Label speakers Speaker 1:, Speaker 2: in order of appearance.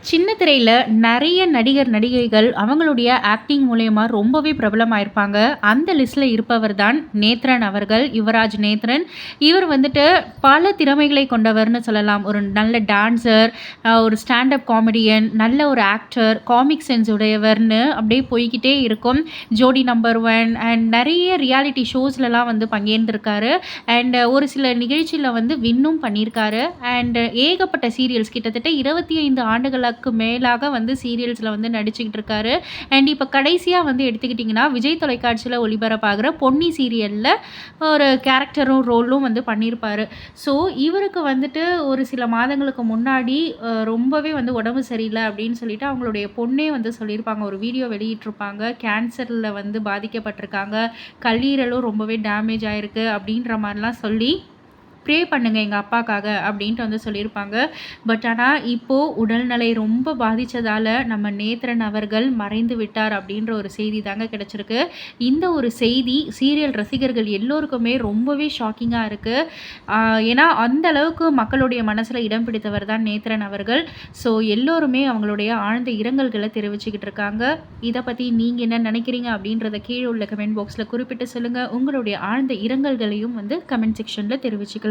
Speaker 1: சின்ன திரையில நெறைய நடிகர், நடிகைகள் அவங்களுடைய ஆக்டிங் மூலியமா ரொம்பவே பிரபலமாயிருப்பாங்க. அந்த லிஸ்ட்ல இருப்பவர் தான் நேத்ரன் அவர்கள். யுவராஜ் நேத்ரன். இவர் வந்துட்டு பல திறமைகளை கொண்டவர்னு சொல்லலாம். ஒரு நல்ல டான்சர், ஒரு ஸ்டாண்ட் அப் காமெடியன், நல்ல ஒரு ஆக்டர், காமிக் சென்ஸ் உடையவர்னு அப்படியே போய்க்கிட்டே இருக்கும். ஜோடி நம்பர் 1 அண்ட் நெறைய ரியாலிட்டி ஷோஸ்லலாம் வந்து பங்கேர்ந்திருக்காரு. அண்ட் ஒரு சில நிகழ்ச்சியில வந்து வின்னும் பண்ணியிருக்காரு. அண்ட் ஏகப்பட்ட சீரியல்ஸ் கிட்டத்தட்ட 25 ஆண்டுகளுக்கு மேலாக வந்து சீரியல்ஸ்ல வந்து நடிச்சுக்கிட்டு இருக்காரு. அண்ட் இப்ப கடைசியா வந்து எடுத்துக்கிட்டிங்கன்னா, விஜய் தொலைக்காட்சியில ஒளிபரப்பாகுற பொன்னி சீரியல்ல ஒரு கேரக்டரும், ரோலும் வந்து பண்ணியிருப்பாரு. ஸோ, இவருக்கு வந்துட்டு ஒரு சில மாதங்களுக்கு முன்னாடி ரொம்பவே வந்து உடம்பு சரியில்ல அப்படின்னு சொல்லிட்டு அவங்களுடைய பொண்ணே வந்து சொல்லியிருப்பாங்க. ஒரு வீடியோ வெளியிட்டிருப்பாங்க. கேன்சர்ல வந்து பாதிக்கப்பட்டிருக்காங்க. கல்லீரலும் ரொம்பவே டேமேஜ் ஆயிருக்கு அப்படின்ற மாரிலாம் சொல்லி ப்ரே பண்ணுங்க எங்க அப்பாக்காக அப்படின்ட்டு வந்து சொல்லியிருப்பாங்க. பட் ஆனா, இப்போ உடல்நிலை ரொம்ப பாதிச்சதால நம்ம நேத்ரன் அவர்கள் மறைந்து விட்டார் அப்படின்ற ஒரு செய்தி தாங்க கிடைச்சிருக்கு. இந்த ஒரு செய்தி சீரியல் ரசிகர்கள் எல்லோருக்குமே ரொம்பவே ஷாக்கிங்கா இருக்கு. ஏன்னா, அந்த அளவுக்கு மக்களுடைய மனசுல இடம் பிடித்தவர் தான் நேத்ரன் அவர்கள். ஸோ, எல்லோருமே அவங்களுடைய ஆழ்ந்த இரங்கல்கள தெரிவிச்சுக்கிட்டு இருக்காங்க. இத பத்தி நீங்க என்ன நினைக்கிறீங்க அப்படின்றத கீழ உள்ள கமெண்ட் பாக்ஸ்ல குறிப்பிட்டு சொல்லுங்க. உங்களுடைய ஆழ்ந்த இரங்கல்களையும் வந்து கமெண்ட் செக்ஷன்ல தெரிவிச்சுக்கலாம்.